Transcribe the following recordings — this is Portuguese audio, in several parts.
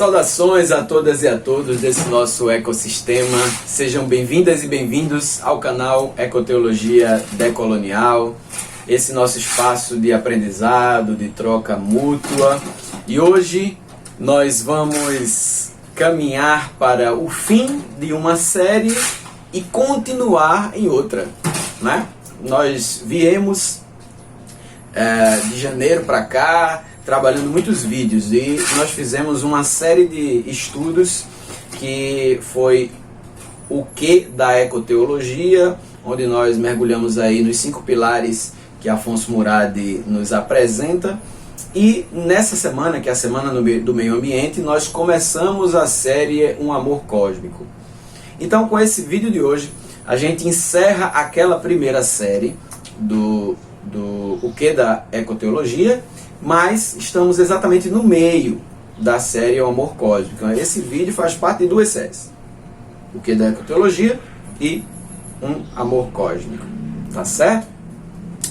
Saudações a todas e a todos desse nosso ecossistema. Sejam bem-vindas e bem-vindos ao canal Ecoteologia Decolonial, esse nosso espaço de aprendizado, de troca mútua. E hoje nós vamos caminhar para o fim de uma série e continuar em outra, né? Nós viemos de janeiro para cá, trabalhando muitos vídeos, e nós fizemos uma série de estudos que foi o que da ecoteologia, onde nós mergulhamos aí nos 5 pilares que Afonso Muradi nos apresenta. E nessa semana, que é a semana do meio ambiente, nós começamos a série Um Amor Cósmico. Então, com esse vídeo de hoje, a gente encerra aquela primeira série do o que da ecoteologia, mas estamos exatamente no meio da série O Amor Cósmico. Esse vídeo faz parte de 2 séries: o que da ecoteologia e Um Amor Cósmico, tá certo?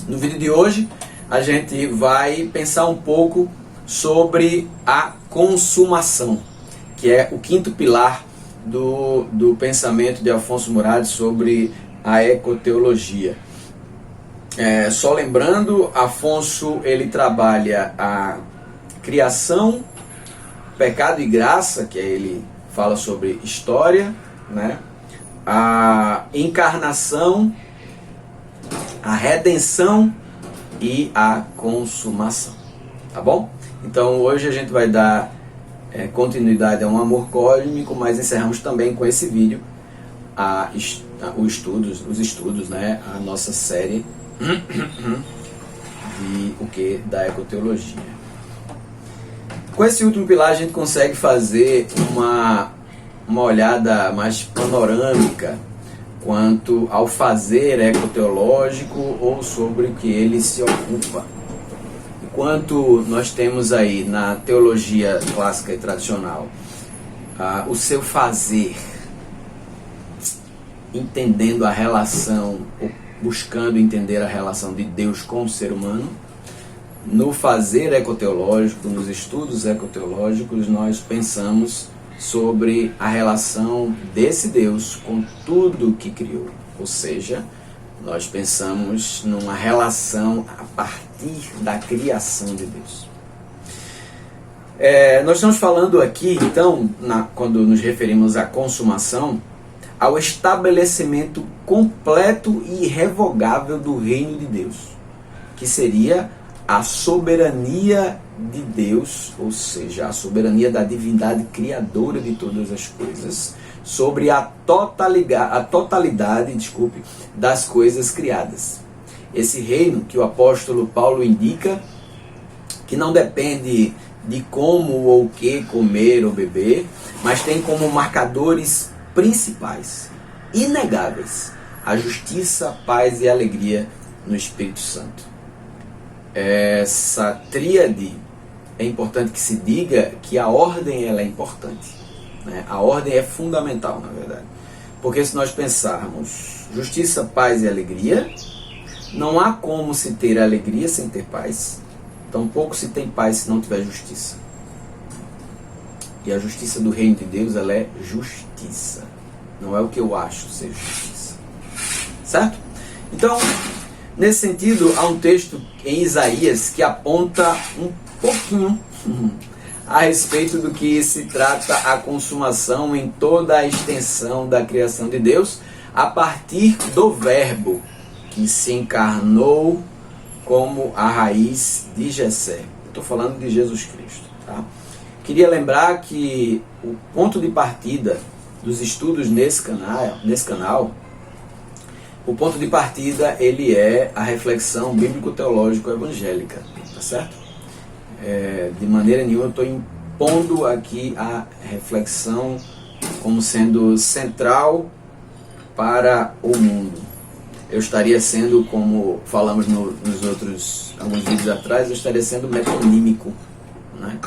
No vídeo de hoje a gente vai pensar um pouco sobre a consumação, que é o 5º pilar do pensamento de Afonso Muradi sobre a ecoteologia. Só lembrando, Afonso ele trabalha a criação, pecado e graça, que ele fala sobre história, né? A encarnação, a redenção e a consumação, tá bom? Então hoje a gente vai dar continuidade a Um Amor Cósmico, mas encerramos também com esse vídeo os estudos, né? A nossa série de o que da ecoteologia. Com esse último pilar a gente consegue fazer uma olhada mais panorâmica quanto ao fazer ecoteológico ou sobre o que ele se ocupa. Enquanto nós temos aí na teologia clássica e tradicional o seu fazer, entendendo a relação, buscando entender a relação de Deus com o ser humano, no fazer ecoteológico, nos estudos ecoteológicos, nós pensamos sobre a relação desse Deus com tudo que criou. Ou seja, nós pensamos numa relação a partir da criação de Deus. Nós estamos falando aqui, então, quando nos referimos à consumação, ao estabelecimento completo e irrevogável do reino de Deus, que seria a soberania de Deus, ou seja, a soberania da divindade criadora de todas as coisas, sobre a totalidade, das coisas criadas. Esse reino que o apóstolo Paulo indica, que não depende de como ou o que comer ou beber, mas tem como marcadores principais, inegáveis, a justiça, paz e alegria no Espírito Santo. Essa tríade, é importante que se diga que a ordem ela é importante, né? A ordem é fundamental, na verdade, porque se nós pensarmos justiça, paz e alegria, não há como se ter alegria sem ter paz, tampouco se tem paz se não tiver justiça. E a justiça do reino de Deus, ela é justiça. Não é o que eu acho ser justiça. Certo? Então, nesse sentido, há um texto em Isaías que aponta um pouquinho a respeito do que se trata a consumação em toda a extensão da criação de Deus, a partir do Verbo que se encarnou como a raiz de Jessé. Estou falando de Jesus Cristo, tá? Queria lembrar que o ponto de partida dos estudos nesse canal, o ponto de partida ele é a reflexão bíblico-teológico-evangélica, tá certo? De maneira nenhuma eu estou impondo aqui a reflexão como sendo central para o mundo. Eu estaria sendo, como falamos nos outros alguns vídeos atrás, eu estaria sendo metonímico, né?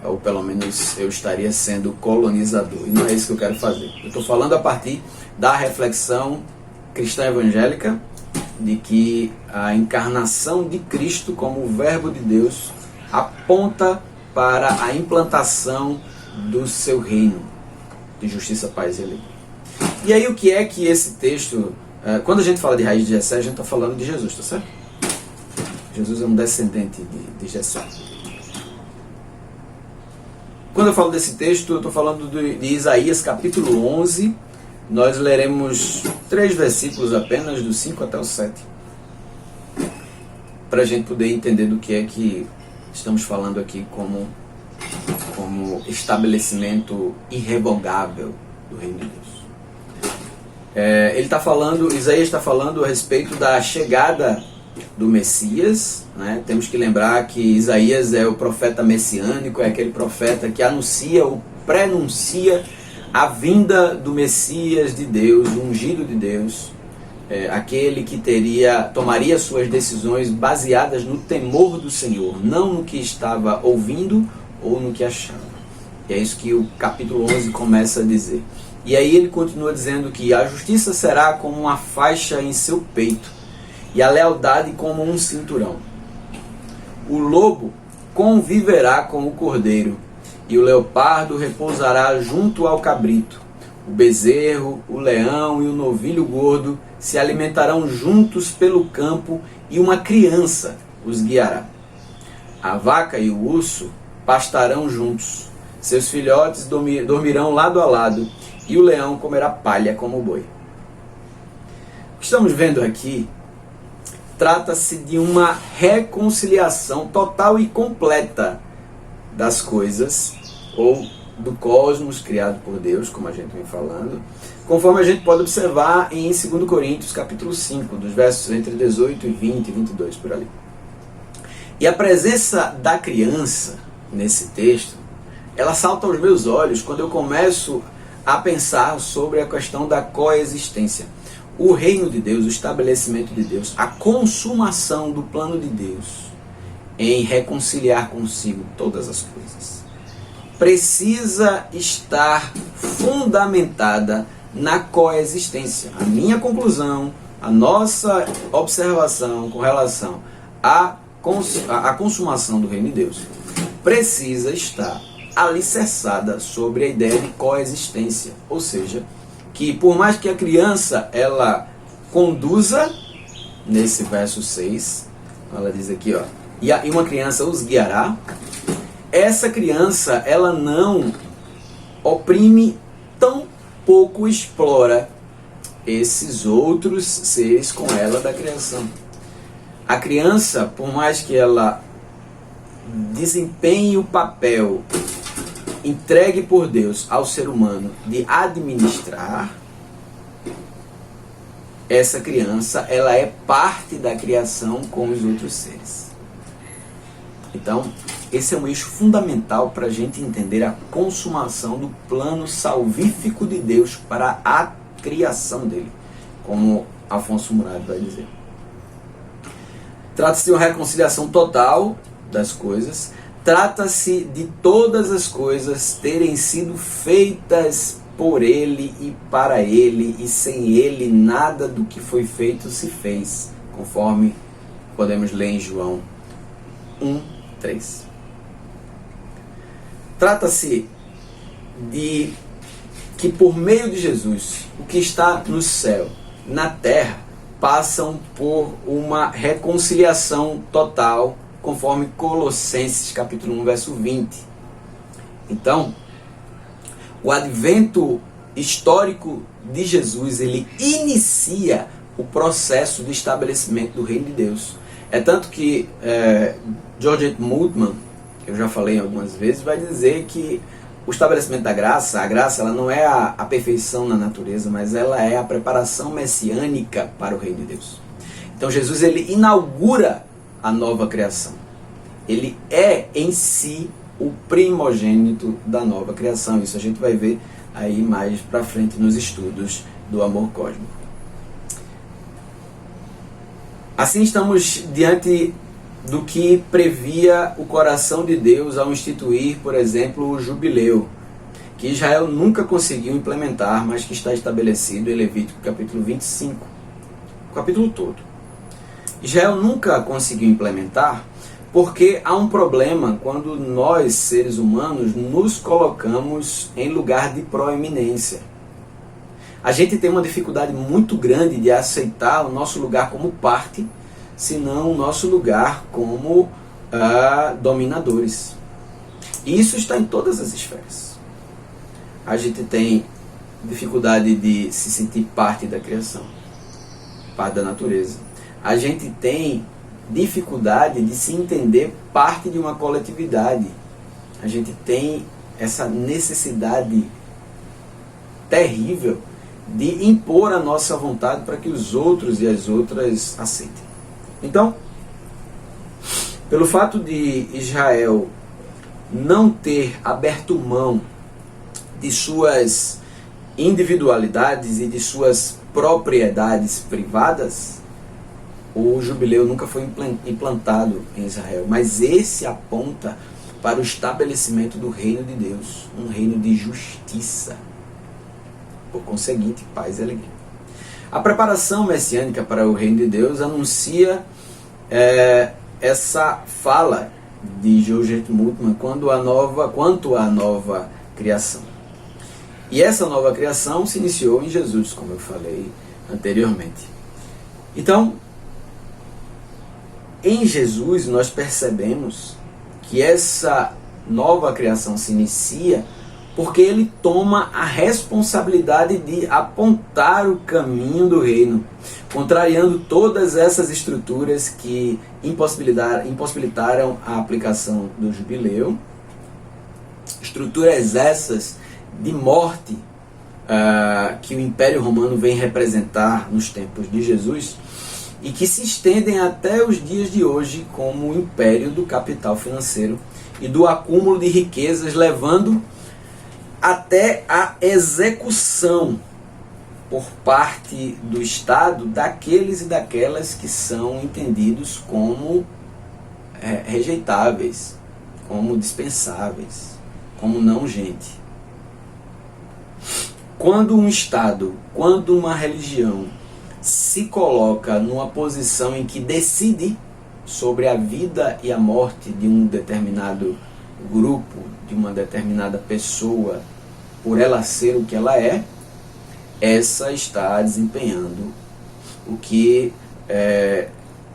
Ou pelo menos eu estaria sendo colonizador, e não é isso que eu quero fazer. Eu estou falando a partir da reflexão cristã evangélica, de que a encarnação de Cristo como o Verbo de Deus aponta para a implantação do seu reino de justiça, paz e alegria. E aí o que é que esse texto, quando a gente fala de raiz de Jessé, a gente está falando de Jesus, tá certo? Jesus é um descendente de Jessé. Quando eu falo desse texto, eu estou falando de Isaías capítulo 11. Nós leremos 3 versículos apenas, do 5 até o 7. Para a gente poder entender do que é que estamos falando aqui como estabelecimento irrevogável do reino de Deus. Isaías está falando a respeito da chegada do Messias, né? Temos que lembrar que Isaías é o profeta messiânico, é aquele profeta que anuncia ou prenuncia a vinda do Messias de Deus, o ungido de Deus, aquele que tomaria suas decisões baseadas no temor do Senhor, não no que estava ouvindo ou no que achava. E é isso que o capítulo 11 começa a dizer. E aí ele continua dizendo que a justiça será como uma faixa em seu peito, e a lealdade como um cinturão. O lobo conviverá com o cordeiro, e o leopardo repousará junto ao cabrito. O bezerro, o leão e o novilho gordo se alimentarão juntos pelo campo, e uma criança os guiará. A vaca e o urso pastarão juntos. Seus filhotes dormirão lado a lado, e o leão comerá palha como o boi. O que estamos vendo aqui trata-se de uma reconciliação total e completa das coisas, ou do cosmos criado por Deus, como a gente vem falando, conforme a gente pode observar em 2 Coríntios capítulo 5, dos versos entre 18 e 20 e 22, por ali. E a presença da criança nesse texto, ela salta aos meus olhos quando eu começo a pensar sobre a questão da coexistência. O reino de Deus, o estabelecimento de Deus, a consumação do plano de Deus em reconciliar consigo todas as coisas, precisa estar fundamentada na coexistência. A minha conclusão, a nossa observação com relação à consumação do reino de Deus precisa estar alicerçada sobre a ideia de coexistência, ou seja, que por mais que a criança ela conduza, nesse verso 6, ela diz aqui, ó, e uma criança os guiará, essa criança ela não oprime, tão pouco explora esses outros seres com ela da criação. A criança, por mais que ela desempenhe o papel entregue por Deus ao ser humano de administrar, essa criança ela é parte da criação com os outros seres. Então, esse é um eixo fundamental para a gente entender a consumação do plano salvífico de Deus para a criação dele, como Afonso Murado vai dizer. Trata-se de uma reconciliação total das coisas. Trata-se de todas as coisas terem sido feitas por Ele e para Ele, e sem Ele nada do que foi feito se fez, conforme podemos ler em João 1:3. Trata-se de que por meio de Jesus, o que está no céu, na terra, passam por uma reconciliação total, conforme Colossenses capítulo 1, verso 20. Então, o advento histórico de Jesus, ele inicia o processo de estabelecimento do reino de Deus. É tanto que Georgette Multman, que eu já falei algumas vezes, vai dizer que o estabelecimento da graça, a graça ela não é a perfeição na natureza, mas ela é a preparação messiânica para o reino de Deus. Então Jesus ele inaugura a nova criação. Ele é em si o primogênito da nova criação. Isso a gente vai ver aí mais para frente nos estudos do amor cósmico. Assim estamos diante do que previa o coração de Deus ao instituir, por exemplo, o jubileu, que Israel nunca conseguiu implementar, mas que está estabelecido em Levítico capítulo 25, o capítulo todo. Israel nunca conseguiu implementar Porque há um problema quando nós, seres humanos, nos colocamos em lugar de proeminência. A gente tem uma dificuldade muito grande de aceitar o nosso lugar como parte, senão o nosso lugar como dominadores. E isso está em todas as esferas. A gente tem dificuldade de se sentir parte da criação, parte da natureza. A gente tem dificuldade de se entender parte de uma coletividade. A gente tem essa necessidade terrível de impor a nossa vontade para que os outros e as outras aceitem. Então, pelo fato de Israel não ter aberto mão de suas individualidades e de suas propriedades privadas, o jubileu nunca foi implantado em Israel. Mas esse aponta para o estabelecimento do reino de Deus, um reino de justiça. Por conseguinte, paz e alegria. A preparação messiânica para o reino de Deus anuncia essa fala de Georgette Multman quanto à nova criação. E essa nova criação se iniciou em Jesus, como eu falei anteriormente. Então, em Jesus nós percebemos que essa nova criação se inicia porque ele toma a responsabilidade de apontar o caminho do reino, contrariando todas essas estruturas que impossibilitaram a aplicação do jubileu, estruturas essas de morte que o Império Romano vem representar nos tempos de Jesus e que se estendem até os dias de hoje como o império do capital financeiro e do acúmulo de riquezas, levando até a execução por parte do Estado daqueles e daquelas que são entendidos como rejeitáveis, como dispensáveis, como não gente. Quando um Estado, quando uma religião se coloca numa posição em que decide sobre a vida e a morte de um determinado grupo, de uma determinada pessoa, por ela ser o que ela é, essa está desempenhando o que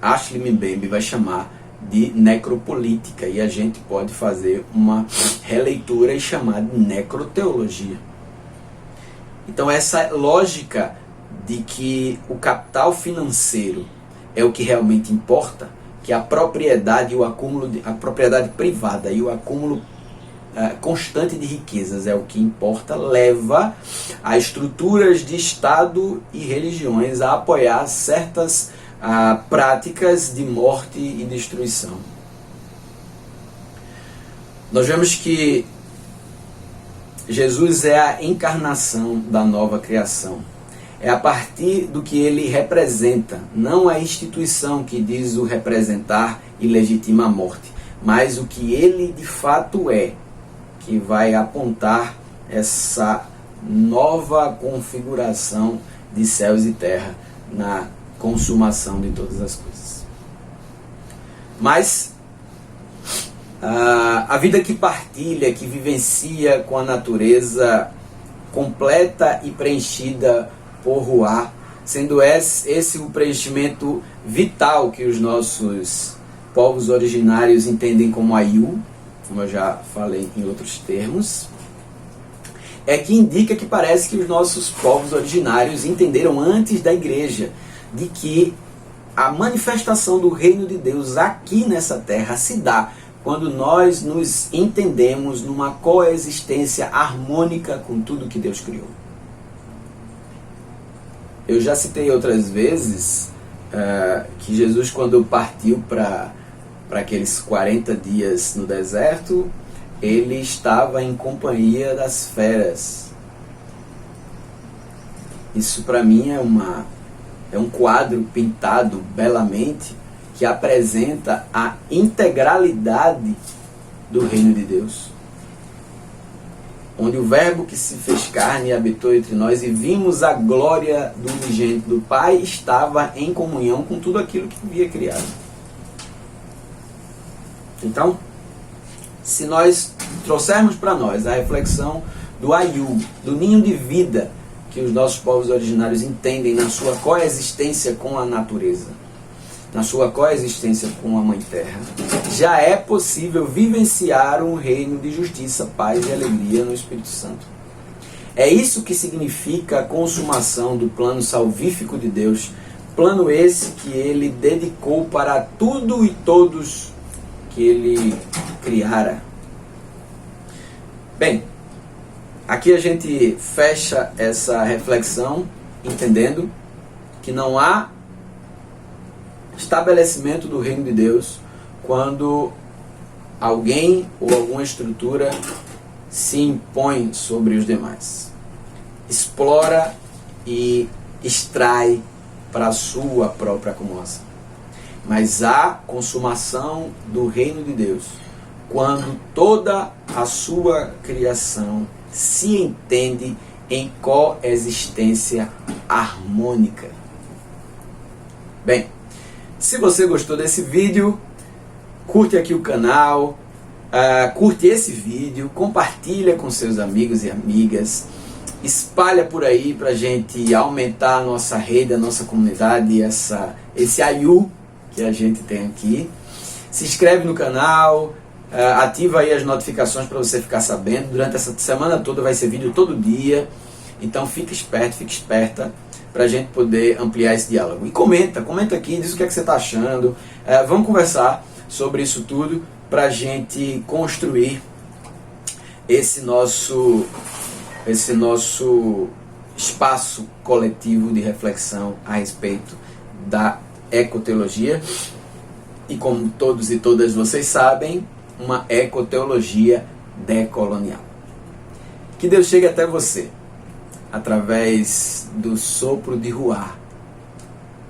Ashley Mbembe vai chamar de necropolítica, e a gente pode fazer uma releitura e chamar de necroteologia. Então essa lógica de que o capital financeiro é o que realmente importa, que a propriedade e o acúmulo a propriedade privada e o acúmulo constante de riquezas é o que importa, leva a estruturas de Estado e religiões a apoiar certas práticas de morte e destruição. Nós vemos que Jesus é a encarnação da nova criação. É a partir do que ele representa, não a instituição que diz o representar e legitima a morte, mas o que ele de fato é, que vai apontar essa nova configuração de céus e terra na consumação de todas as coisas. Mas a vida que partilha, que vivencia com a natureza completa e preenchida por Ruá, sendo esse o preenchimento vital que os nossos povos originários entendem como Aiu, como eu já falei em outros termos, é que indica que parece que os nossos povos originários entenderam antes da igreja de que a manifestação do reino de Deus aqui nessa terra se dá quando nós nos entendemos numa coexistência harmônica com tudo que Deus criou. Eu já citei outras vezes que Jesus, quando partiu para aqueles 40 dias no deserto, ele estava em companhia das feras. Isso para mim é um quadro pintado belamente que apresenta a integralidade do reino de Deus, onde o verbo que se fez carne habitou entre nós e vimos a glória do unigênito do Pai, estava em comunhão com tudo aquilo que havia criado. Então, se nós trouxermos para nós a reflexão do Ayu, do ninho de vida que os nossos povos originários entendem na sua coexistência com a natureza, na sua coexistência com a Mãe Terra, já é possível vivenciar um reino de justiça, paz e alegria no Espírito Santo. É isso que significa a consumação do plano salvífico de Deus, plano esse que Ele dedicou para tudo e todos que Ele criara. Bem, aqui a gente fecha essa reflexão entendendo que não há estabelecimento do reino de Deus quando alguém ou alguma estrutura se impõe sobre os demais, explora e extrai para a sua própria acomodação. Mas há consumação do reino de Deus quando toda a sua criação se entende em coexistência harmônica. Bem, se você gostou desse vídeo, curte aqui o canal, curte esse vídeo, compartilha com seus amigos e amigas, espalha por aí para a gente aumentar a nossa rede, a nossa comunidade, esse Ayu que a gente tem aqui. Se inscreve no canal, ativa aí as notificações para você ficar sabendo. Durante essa semana toda vai ser vídeo todo dia, então fica esperto, fica esperta para a gente poder ampliar esse diálogo. E comenta aqui, diz o que é que você está achando. Vamos conversar sobre isso tudo para a gente construir esse nosso espaço coletivo de reflexão a respeito da ecoteologia. E como todos e todas vocês sabem, uma ecoteologia decolonial. Que Deus chegue até você através do sopro de Ruá,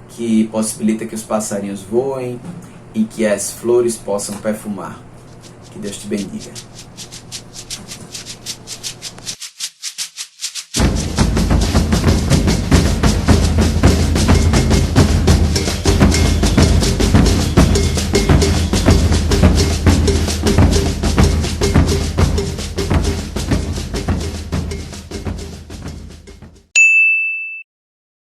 que possibilita que os passarinhos voem e que as flores possam perfumar. Que Deus te bendiga.